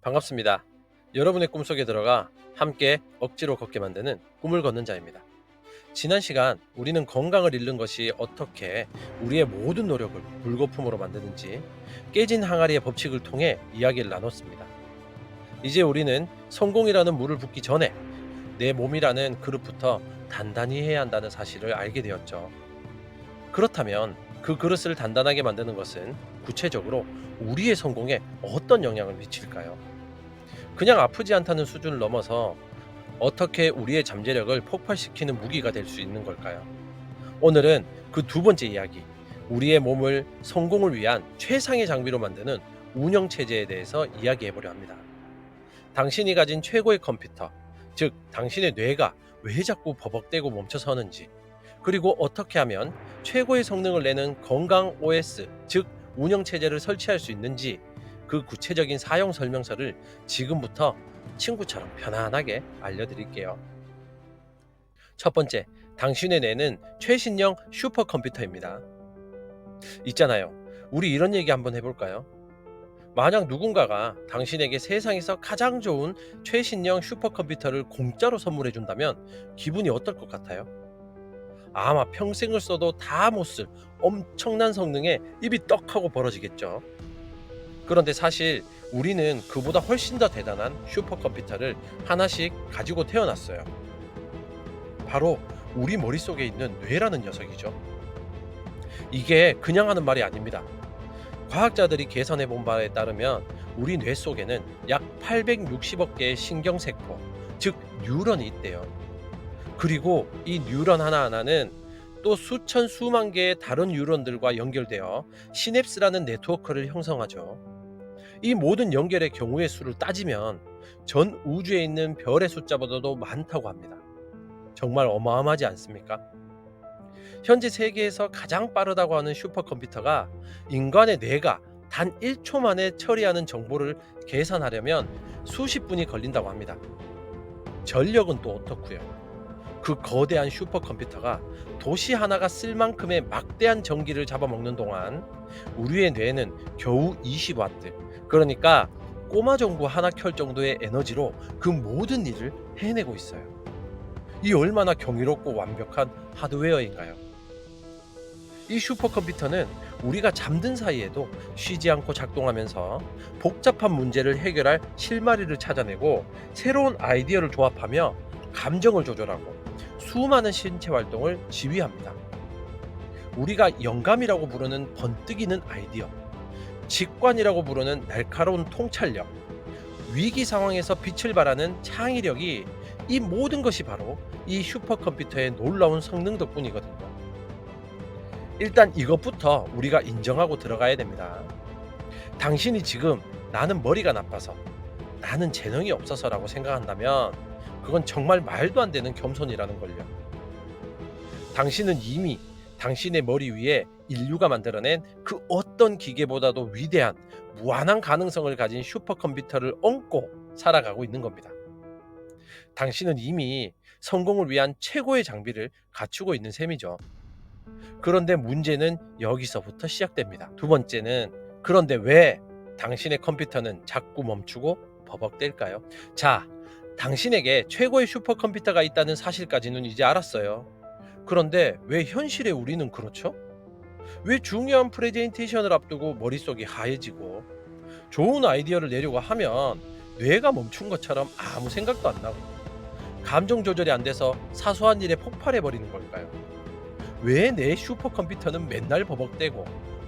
반갑습니다. 여러분의 꿈속에 들어가 함께 억지로 걷게 만드는 꿈을 걷는 자입니다. 지난 시간 우리는 건강을 잃는 것이 어떻게 우리의 모든 노력을 물거품으로 만드는지 깨진 항아리의 법칙을 통해 이야기를 나눴습니다. 이제 우리는 성공이라는 물을 붓기 전에 내 몸이라는 그릇부터 단단히 해야 한다는 사실을 알게 되었죠. 그렇다면 그 그릇을 단단하게 만드는 것은 구체적으로 우리의 성공에 어떤 영향을 미칠까요? 그냥 아프지 않다는 수준을 넘어서 어떻게 우리의 잠재력을 폭발시키는 무기가 될 수 있는 걸까요? 오늘은 그 두 번째 이야기, 우리의 몸을 성공을 위한 최상의 장비로 만드는 운영 체제에 대해서 이야기해 보려 합니다. 당신이 가진 최고의 컴퓨터, 즉 당신의 뇌가 왜 자꾸 버벅대고 멈춰서는지, 그리고 어떻게 하면 최고의 성능을 내는 건강 OS, 즉 운영 체제를 설치할 수 있는지, 그 구체적인 사용 설명서를 지금부터 친구처럼 편안하게 알려드릴게요. 첫 번째, 당신의 뇌는 최신형 슈퍼컴퓨터입니다. 있잖아요. 우리 이런 얘기 한번 해볼까요? 만약 누군가가 당신에게 세상에서 가장 좋은 최신형 슈퍼컴퓨터를 공짜로 선물해 준다면 기분이 어떨 것 같아요? 아마 평생을 써도 다 못 쓸 엄청난 성능에 입이 떡하고 벌어지겠죠. 그런데 사실 우리는 그보다 훨씬 더 대단한 슈퍼컴퓨터를 하나씩 가지고 태어났어요. 바로 우리 머릿속에 있는 뇌라는 녀석이죠. 이게 그냥 하는 말이 아닙니다. 과학자들이 계산해 본 바에 따르면 우리 뇌 속에는 약 860억 개의 신경세포, 즉 뉴런이 있대요. 그리고 이 뉴런 하나하나는 또 수천 수만 개의 다른 뉴런들과 연결되어 시냅스라는 네트워크를 형성하죠. 이 모든 연결의 경우의 수를 따지면 전 우주에 있는 별의 숫자보다도 많다고 합니다. 정말 어마어마하지 않습니까? 현재 세계에서 가장 빠르다고 하는 슈퍼컴퓨터가 인간의 뇌가 단 1초 만에 처리하는 정보를 계산하려면 수십 분이 걸린다고 합니다. 전력은 또 어떻고요? 그 거대한 슈퍼컴퓨터가 도시 하나가 쓸 만큼의 막대한 전기를 잡아먹는 동안 우리의 뇌는 겨우 20와트, 그러니까 꼬마 전구 하나 켤 정도의 에너지로 그 모든 일을 해내고 있어요. 이 얼마나 경이롭고 완벽한 하드웨어인가요? 이 슈퍼컴퓨터는 우리가 잠든 사이에도 쉬지 않고 작동하면서 복잡한 문제를 해결할 실마리를 찾아내고 새로운 아이디어를 조합하며 감정을 조절하고 수많은 신체 활동을 지휘합니다. 우리가 영감이라고 부르는 번뜩이는 아이디어, 직관이라고 부르는 날카로운 통찰력, 위기 상황에서 빛을 발하는 창의력이, 이 모든 것이 바로 이 슈퍼컴퓨터의 놀라운 성능 덕분이거든요. 일단 이것부터 우리가 인정하고 들어가야 됩니다. 당신이 지금 나는 머리가 나빠서, 나는 재능이 없어서라고 생각한다면 그건 정말 말도 안 되는 겸손이라는 걸요. 당신은 이미 당신의 머리 위에 인류가 만들어낸 그 어떤 기계보다도 위대한 무한한 가능성을 가진 슈퍼컴퓨터를 얹고 살아가고 있는 겁니다. 당신은 이미 성공을 위한 최고의 장비를 갖추고 있는 셈이죠. 그런데 문제는 여기서부터 시작됩니다. 두 번째는, 그런데 왜 당신의 컴퓨터는 자꾸 멈추고 버벅댈까요? 자, 당신에게 최고의 슈퍼컴퓨터가 있다는 사실까지는 이제 알았어요. 그런데 왜 현실에 우리는 그렇죠? 왜 중요한 프레젠테이션을 앞두고 머릿속이 하얘지고 좋은 아이디어를 내려고 하면 뇌가 멈춘 것처럼 아무 생각도 안 나고 감정 조절이 안 돼서 사소한 일에 폭발해 버리는 걸까요? 왜 내 슈퍼컴퓨터는 맨날 버벅대고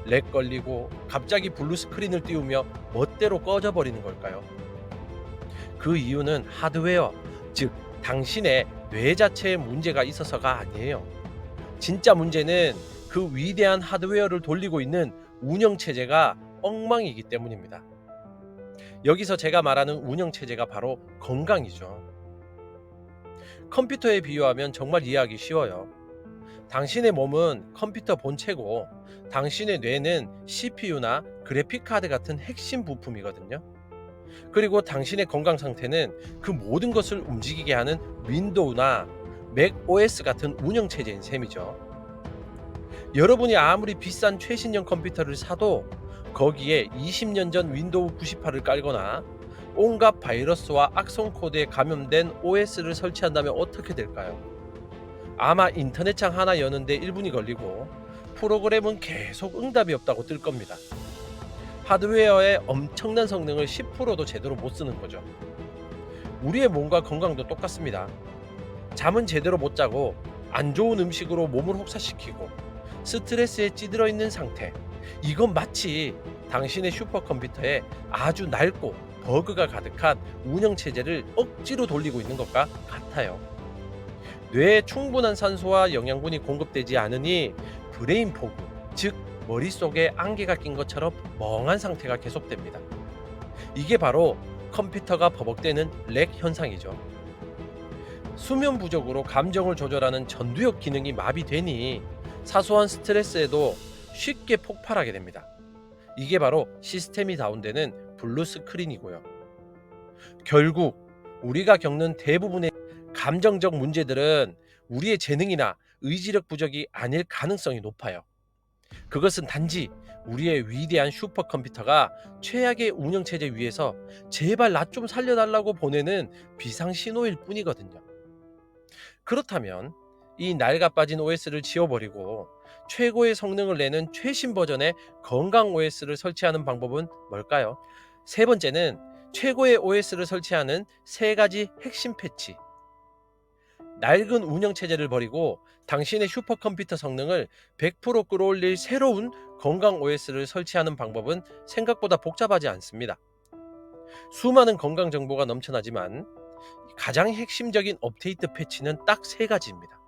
렉 걸리고 갑자기 블루 스크린을 띄우며 멋대로 꺼져 버리는 걸까요? 그 이유는 하드웨어, 즉 당신의 뇌 자체에 문제가 있어서가 아니에요. 진짜 문제는 그 위대한 하드웨어를 돌리고 있는 운영 체제가 엉망이기 때문입니다. 여기서 제가 말하는 운영 체제가 바로 건강이죠. 컴퓨터에 비유하면 정말 이해하기 쉬워요. 당신의 몸은 컴퓨터 본체고 당신의 뇌는 CPU나 그래픽 카드 같은 핵심 부품이거든요. 그리고 당신의 건강 상태는 그 모든 것을 움직이게 하는 윈도우나 맥 OS 같은 운영 체제인 셈이죠. 여러분이 아무리 비싼 최신형 컴퓨터를 사도 거기에 20년 전 윈도우 98을 깔거나 온갖 바이러스와 악성 코드에 감염된 OS를 설치한다면 어떻게 될까요? 아마 인터넷창 하나 여는데 1분이 걸리고 프로그램은 계속 응답이 없다고 뜰 겁니다. 하드웨어의 엄청난 성능을 10%도 제대로 못 쓰는 거죠. 우리의 몸과 건강도 똑같습니다. 잠은 제대로 못 자고 안 좋은 음식으로 몸을 혹사시키고 스트레스에 찌들어 있는 상태. 이건 마치 당신의 슈퍼컴퓨터에 아주 낡고 버그가 가득한 운영체제를 억지로 돌리고 있는 것과 같아요. 뇌에 충분한 산소와 영양분이 공급되지 않으니 브레인 포그, 즉 머릿속에 안개가 낀 것처럼 멍한 상태가 계속됩니다. 이게 바로 컴퓨터가 버벅대는 렉 현상이죠. 수면 부족으로 감정을 조절하는 전두엽 기능이 마비되니 사소한 스트레스에도 쉽게 폭발하게 됩니다. 이게 바로 시스템이 다운되는 블루 스크린이고요. 결국 우리가 겪는 대부분의 감정적 문제들은 우리의 재능이나 의지력 부족이 아닐 가능성이 높아요. 그것은 단지 우리의 위대한 슈퍼컴퓨터가 최악의 운영체제 위에서 제발 나 좀 살려달라고 보내는 비상신호일 뿐이거든요. 그렇다면 이 낡아빠진 OS를 지워버리고 최고의 성능을 내는 최신 버전의 건강 OS를 설치하는 방법은 뭘까요? 세 번째는 최고의 OS를 설치하는 세 가지 핵심 패치. 낡은 운영체제를 버리고 당신의 슈퍼컴퓨터 성능을 100% 끌어올릴 새로운 건강 OS를 설치하는 방법은 생각보다 복잡하지 않습니다. 수많은 건강 정보가 넘쳐나지만 가장 핵심적인 업데이트 패치는 딱 세 가지입니다.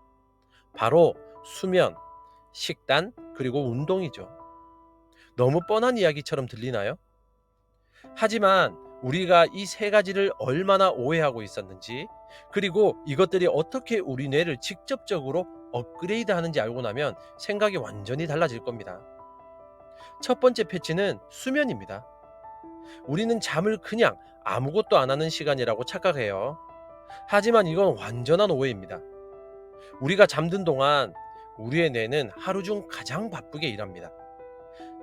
바로 수면, 식단, 그리고 운동이죠. 너무 뻔한 이야기처럼 들리나요? 하지만 우리가 이 세 가지를 얼마나 오해하고 있었는지, 그리고 이것들이 어떻게 우리 뇌를 직접적으로 업그레이드 하는지 알고 나면 생각이 완전히 달라질 겁니다. 첫 번째 패치는 수면입니다. 우리는 잠을 그냥 아무것도 안 하는 시간이라고 착각해요. 하지만 이건 완전한 오해입니다. 우리가 잠든 동안 우리의 뇌는 하루 중 가장 바쁘게 일합니다.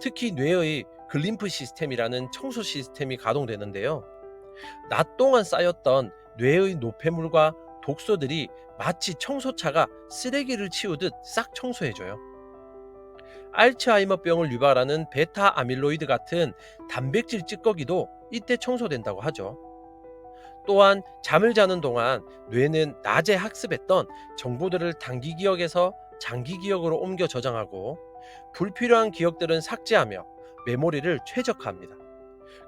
특히 뇌의 글림프 시스템이라는 청소 시스템이 가동되는데요. 낮 동안 쌓였던 뇌의 노폐물과 독소들이 마치 청소차가 쓰레기를 치우듯 싹 청소해줘요. 알츠하이머병을 유발하는 베타 아밀로이드 같은 단백질 찌꺼기도 이때 청소된다고 하죠. 또한 잠을 자는 동안 뇌는 낮에 학습했던 정보들을 단기 기억에서 장기 기억으로 옮겨 저장하고 불필요한 기억들은 삭제하며 메모리를 최적화합니다.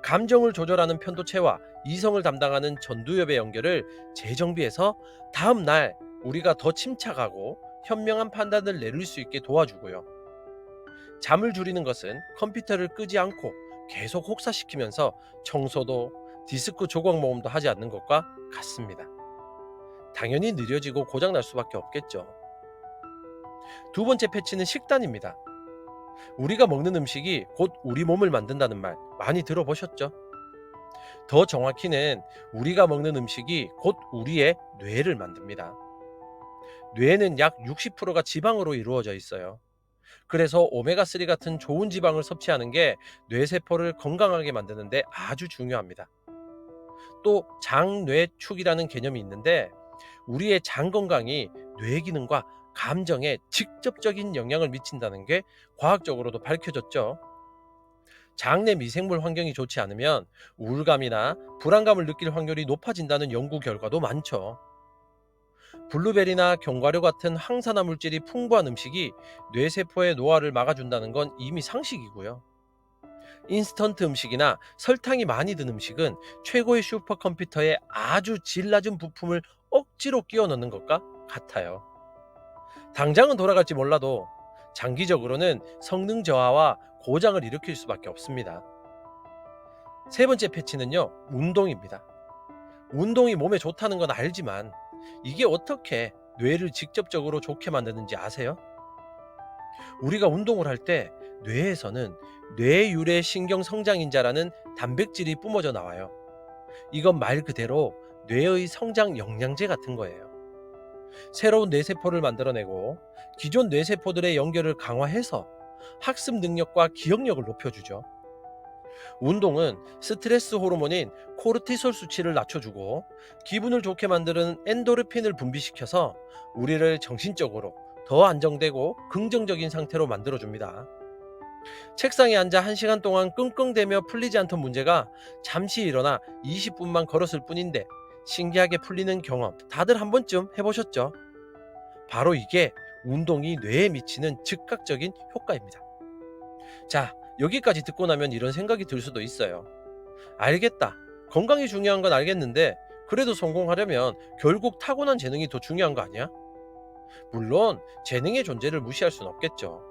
감정을 조절하는 편도체와 이성을 담당하는 전두엽의 연결을 재정비해서 다음 날 우리가 더 침착하고 현명한 판단을 내릴 수 있게 도와주고요. 잠을 줄이는 것은 컴퓨터를 끄지 않고 계속 혹사시키면서 청소도 디스크 조각 모음도 하지 않는 것과 같습니다. 당연히 느려지고 고장날 수밖에 없겠죠. 두 번째 패치는 식단입니다. 우리가 먹는 음식이 곧 우리 몸을 만든다는 말 많이 들어보셨죠? 더 정확히는 우리가 먹는 음식이 곧 우리의 뇌를 만듭니다. 뇌는 약 60%가 지방으로 이루어져 있어요. 그래서 오메가3 같은 좋은 지방을 섭취하는 게 뇌세포를 건강하게 만드는데 아주 중요합니다. 또 장뇌축이라는 개념이 있는데 우리의 장 건강이 뇌 기능과 감정에 직접적인 영향을 미친다는 게 과학적으로도 밝혀졌죠. 장내 미생물 환경이 좋지 않으면 우울감이나 불안감을 느낄 확률이 높아진다는 연구 결과도 많죠. 블루베리나 견과류 같은 항산화 물질이 풍부한 음식이 뇌세포의 노화를 막아준다는 건 이미 상식이고요. 인스턴트 음식이나 설탕이 많이 든 음식은 최고의 슈퍼컴퓨터에 아주 질 낮은 부품을 억지로 끼워 넣는 것과 같아요. 당장은 돌아갈지 몰라도 장기적으로는 성능 저하와 고장을 일으킬 수밖에 없습니다. 세 번째 패치는요, 운동입니다. 운동이 몸에 좋다는 건 알지만 이게 어떻게 뇌를 직접적으로 좋게 만드는지 아세요? 우리가 운동을 할 때 뇌에서는 뇌유래 신경 성장인자라는 단백질이 뿜어져 나와요. 이건 말 그대로 뇌의 성장 영양제 같은 거예요. 새로운 뇌세포를 만들어내고 기존 뇌세포들의 연결을 강화해서 학습 능력과 기억력을 높여주죠. 운동은 스트레스 호르몬인 코르티솔 수치를 낮춰주고 기분을 좋게 만드는 엔도르핀을 분비시켜서 우리를 정신적으로 더 안정되고 긍정적인 상태로 만들어줍니다. 책상에 앉아 1시간 동안 끙끙대며 풀리지 않던 문제가 잠시 일어나 20분만 걸었을 뿐인데 신기하게 풀리는 경험 다들 한 번쯤 해보셨죠? 바로 이게 운동이 뇌에 미치는 즉각적인 효과입니다. 자, 여기까지 듣고 나면 이런 생각이 들 수도 있어요. 알겠다. 건강이 중요한 건 알겠는데 그래도 성공하려면 결국 타고난 재능이 더 중요한 거 아니야? 물론 재능의 존재를 무시할 수는 없겠죠.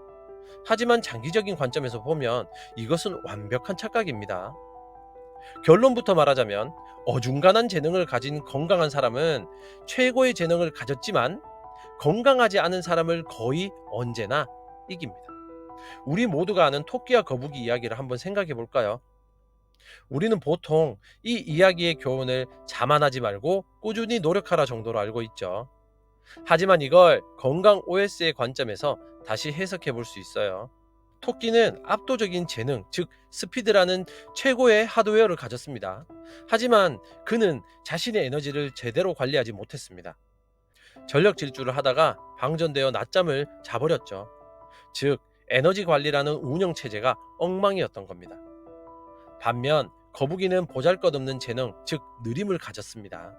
하지만 장기적인 관점에서 보면 이것은 완벽한 착각입니다. 결론부터 말하자면 어중간한 재능을 가진 건강한 사람은 최고의 재능을 가졌지만 건강하지 않은 사람을 거의 언제나 이깁니다. 우리 모두가 아는 토끼와 거북이 이야기를 한번 생각해 볼까요? 우리는 보통 이 이야기의 교훈을 자만하지 말고 꾸준히 노력하라 정도로 알고 있죠. 하지만 이걸 건강 OS의 관점에서 다시 해석해 볼 수 있어요. 토끼는 압도적인 재능, 즉 스피드라는 최고의 하드웨어를 가졌습니다. 하지만 그는 자신의 에너지를 제대로 관리하지 못했습니다. 전력 질주를 하다가 방전되어 낮잠을 자버렸죠. 즉 에너지 관리라는 운영 체제가 엉망이었던 겁니다. 반면 거북이는 보잘것없는 재능, 즉 느림을 가졌습니다.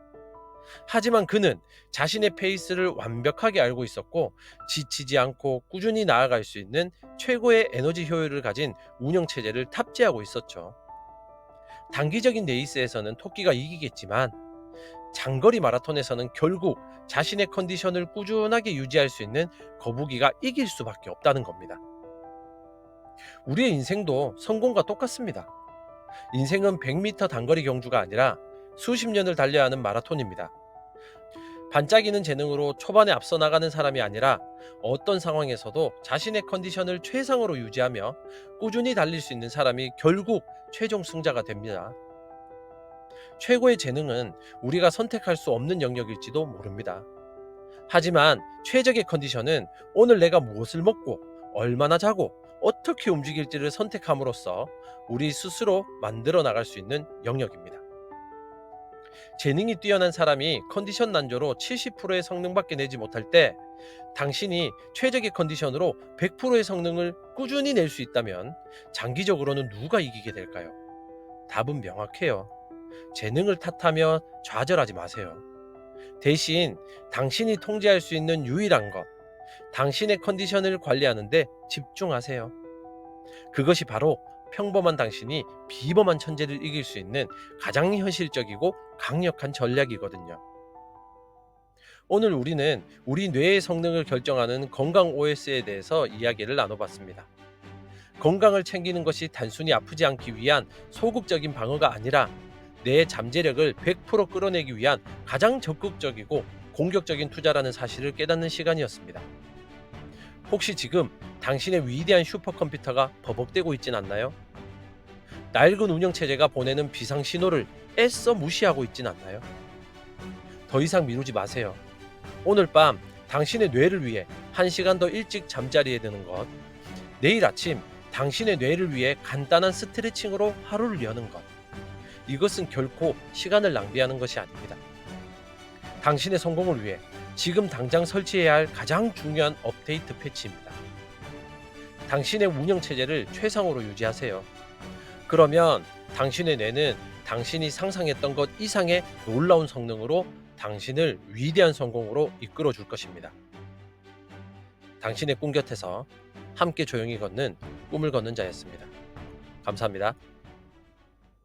하지만 그는 자신의 페이스를 완벽하게 알고 있었고 지치지 않고 꾸준히 나아갈 수 있는 최고의 에너지 효율을 가진 운영 체제를 탑재하고 있었죠. 단기적인 레이스에서는 토끼가 이기겠지만 장거리 마라톤에서는 결국 자신의 컨디션을 꾸준하게 유지할 수 있는 거북이가 이길 수밖에 없다는 겁니다. 우리의 인생도 성공과 똑같습니다. 인생은 100m 단거리 경주가 아니라 수십 년을 달려야 하는 마라톤입니다. 반짝이는 재능으로 초반에 앞서 나가는 사람이 아니라 어떤 상황에서도 자신의 컨디션을 최상으로 유지하며 꾸준히 달릴 수 있는 사람이 결국 최종 승자가 됩니다. 최고의 재능은 우리가 선택할 수 없는 영역일지도 모릅니다. 하지만 최적의 컨디션은 오늘 내가 무엇을 먹고 얼마나 자고 어떻게 움직일지를 선택함으로써 우리 스스로 만들어 나갈 수 있는 영역입니다. 재능이 뛰어난 사람이 컨디션 난조로 70%의 성능밖에 내지 못할 때 당신이 최적의 컨디션으로 100%의 성능을 꾸준히 낼 수 있다면 장기적으로는 누가 이기게 될까요? 답은 명확해요. 재능을 탓하며 좌절하지 마세요. 대신 당신이 통제할 수 있는 유일한 것, 당신의 컨디션을 관리하는 데 집중하세요. 그것이 바로 평범한 당신이 비범한 천재를 이길 수 있는 가장 현실적이고 강력한 전략이거든요. 오늘 우리는 우리 뇌의 성능을 결정하는 건강 OS에 대해서 이야기를 나눠봤습니다. 건강을 챙기는 것이 단순히 아프지 않기 위한 소극적인 방어가 아니라 내 잠재력을 100% 끌어내기 위한 가장 적극적이고 공격적인 투자라는 사실을 깨닫는 시간이었습니다. 혹시 지금 당신의 위대한 슈퍼컴퓨터가 버벅대고 있진 않나요? 낡은 운영체제가 보내는 비상신호를 애써 무시하고 있진 않나요? 더 이상 미루지 마세요. 오늘 밤 당신의 뇌를 위해 1시간 더 일찍 잠자리에 드는 것, 내일 아침 당신의 뇌를 위해 간단한 스트레칭으로 하루를 여는 것, 이것은 결코 시간을 낭비하는 것이 아닙니다. 당신의 성공을 위해 지금 당장 설치해야 할 가장 중요한 업데이트 패치입니다. 당신의 운영체제를 최상으로 유지하세요. 그러면 당신의 뇌는 당신이 상상했던 것 이상의 놀라운 성능으로 당신을 위대한 성공으로 이끌어 줄 것입니다. 당신의 꿈 곁에서 함께 조용히 걷는 꿈을 걷는 자였습니다. 감사합니다.